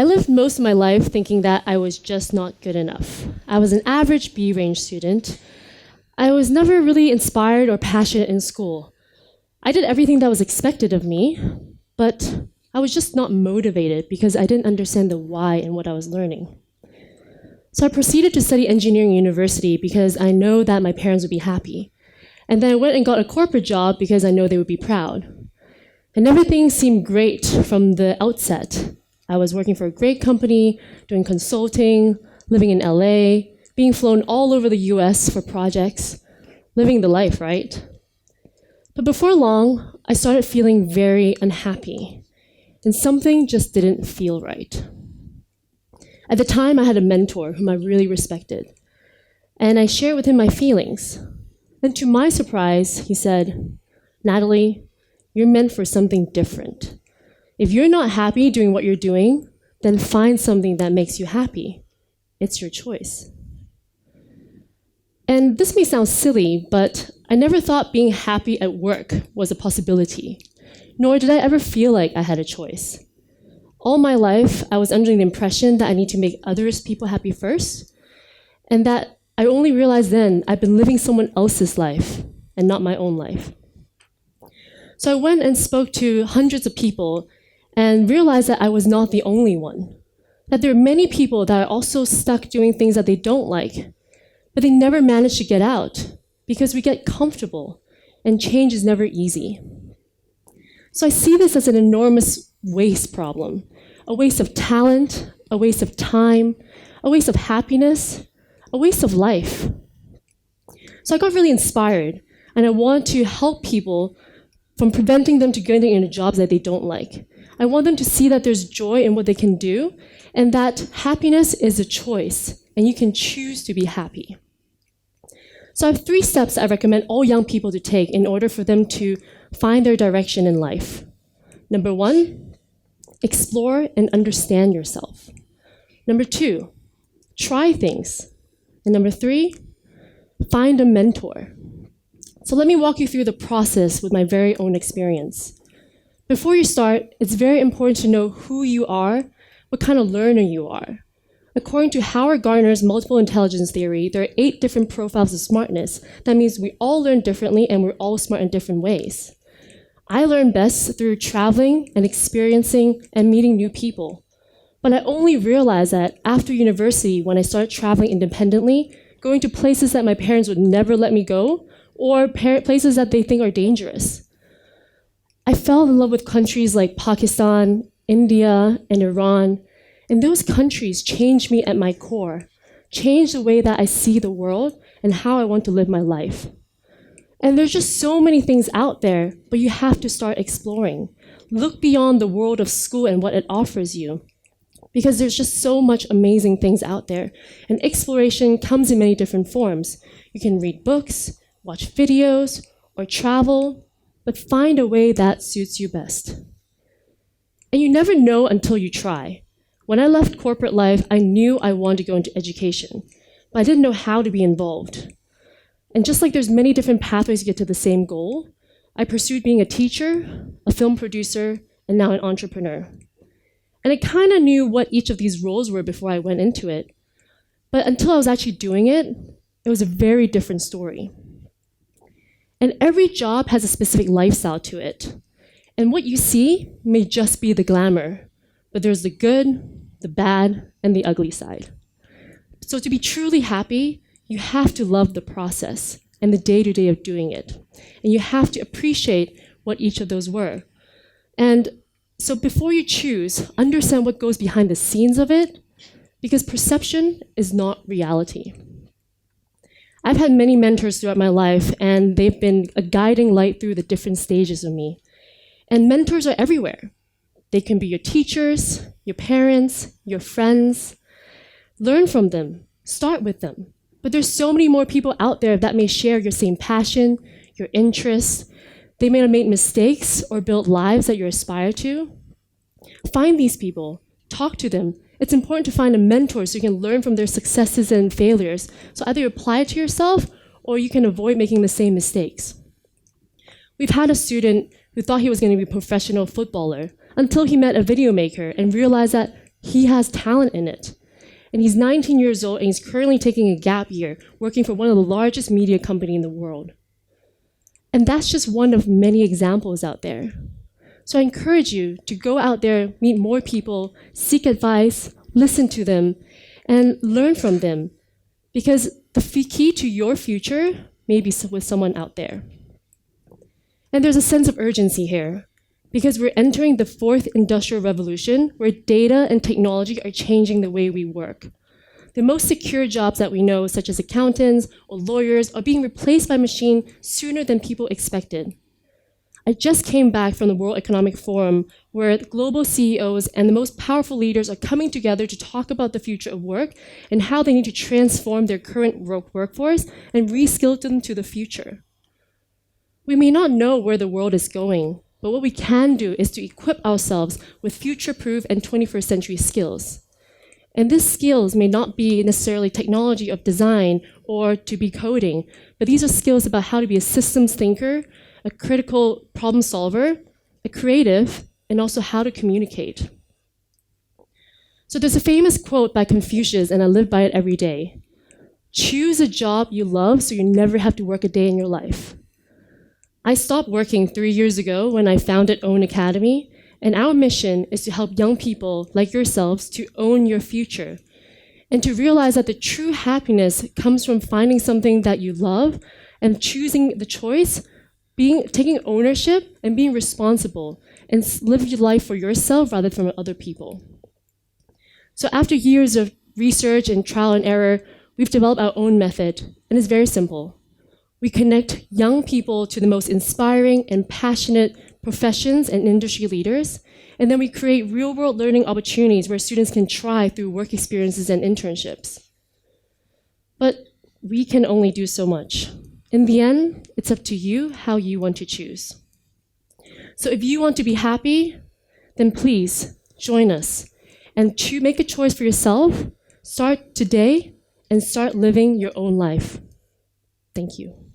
I lived most of my life thinking that I was just not good enough. I was an average B-range student. I was never really inspired or passionate in school. I did everything that was expected of me, but I was just not motivated because I didn't understand the why in what I was learning. So I proceeded to study engineering university because I know that my parents would be happy. And then I went and got a corporate job because I know they would be proud. And everything seemed great from the outset. I was working for a great company, doing consulting, living in LA, being flown all over the US for projects, living the life, right? But before long, I started feeling very unhappy, and something just didn't feel right. At the time, I had a mentor whom I really respected, and I shared with him my feelings. And to my surprise, he said, "Natalie, you're meant for something different. If you're not happy doing what you're doing, then find something that makes you happy. It's your choice." And this may sound silly, but I never thought being happy at work was a possibility, nor did I ever feel like I had a choice. All my life, I was under the impression that I need to make others people happy first, and that I only realized then I've been living someone else's life and not my own life. So I went and spoke to hundreds of people and realized that I was not the only one, that there are many people that are also stuck doing things that they don't like, but they never manage to get out because we get comfortable and change is never easy. So I see this as an enormous waste problem, a waste of talent, a waste of time, a waste of happiness, a waste of life. So I got really inspired, and I want to help people from preventing them to getting into jobs that they don't like. I want them to see that there's joy in what they can do, and that happiness is a choice, and you can choose to be happy. So I have 3 steps I recommend all young people to take in order for them to find their direction in life. Number 1, explore and understand yourself. Number 2, try things. And number 3, find a mentor. So let me walk you through the process with my very own experience. Before you start, it's very important to know who you are, what kind of learner you are. According to Howard Gardner's multiple intelligence theory, there are 8 different profiles of smartness. That means we all learn differently and we're all smart in different ways. I learn best through traveling and experiencing and meeting new people. But I only realized that after university, when I started traveling independently, going to places that my parents would never let me go, or places that they think are dangerous. I fell in love with countries like Pakistan, India, and Iran, and those countries changed me at my core, changed the way that I see the world and how I want to live my life. And there's just so many things out there, but you have to start exploring. Look beyond the world of school and what it offers you, because there's just so much amazing things out there. And exploration comes in many different forms. You can read books, watch videos, or travel, but find a way that suits you best. And you never know until you try. When I left corporate life, I knew I wanted to go into education, but I didn't know how to be involved. And just like there's many different pathways to get to the same goal, I pursued being a teacher, a film producer, and now an entrepreneur. And I kind of knew what each of these roles were before I went into it. But until I was actually doing it, it was a very different story. And every job has a specific lifestyle to it. And what you see may just be the glamour, but there's the good, the bad, and the ugly side. So to be truly happy, you have to love the process and the day-to-day of doing it. And you have to appreciate what each of those were. And so before you choose, understand what goes behind the scenes of it, because perception is not reality. I've had many mentors throughout my life, and they've been a guiding light through the different stages of me. And mentors are everywhere. They can be your teachers, your parents, your friends. Learn from them, start with them. But there's so many more people out there that may share your same passion, your interests. They may have made mistakes or built lives that you aspire to. Find these people, talk to them. It's important to find a mentor so you can learn from their successes and failures. So either you apply it to yourself or you can avoid making the same mistakes. We've had a student who thought he was going to be a professional footballer until he met a video maker and realized that He has talent in it. And he's 19 years old and he's currently taking a gap year working for one of the largest media companies in the world. And that's just one of many examples out there. So I encourage you to go out there, meet more people, seek advice, listen to them, and learn from them. Because the key to your future may be with someone out there. And there's a sense of urgency here, because we're entering the fourth industrial revolution where data and technology are changing the way we work. The most secure jobs that we know, such as accountants or lawyers, are being replaced by machine sooner than people expected. I just came back from the World Economic Forum, where global CEOs and the most powerful leaders are coming together to talk about the future of work and how they need to transform their current workforce and reskill them to the future. We may not know where the world is going, but what we can do is to equip ourselves with future-proof and 21st century skills. And these skills may not be necessarily technology of design or to be coding, but these are skills about how to be a systems thinker, a critical problem solver, a creative, and also how to communicate. So there's a famous quote by Confucius, and I live by it every day. Choose a job you love so you never have to work a day in your life. I stopped working 3 years ago when I founded Own Academy, and our mission is to help young people like yourselves to own your future and to realize that the true happiness comes from finding something that you love and choosing the choice, taking ownership and being responsible and live your life for yourself rather than for other people. So after years of research and trial and error, we've developed our own method, and it's very simple. We connect young people to the most inspiring and passionate professions and industry leaders, and then we create real-world learning opportunities where students can try through work experiences and internships. But we can only do so much. In the end, it's up to you how you want to choose. So if you want to be happy, then please join us and make a choice for yourself, start today, and start living your own life. Thank you.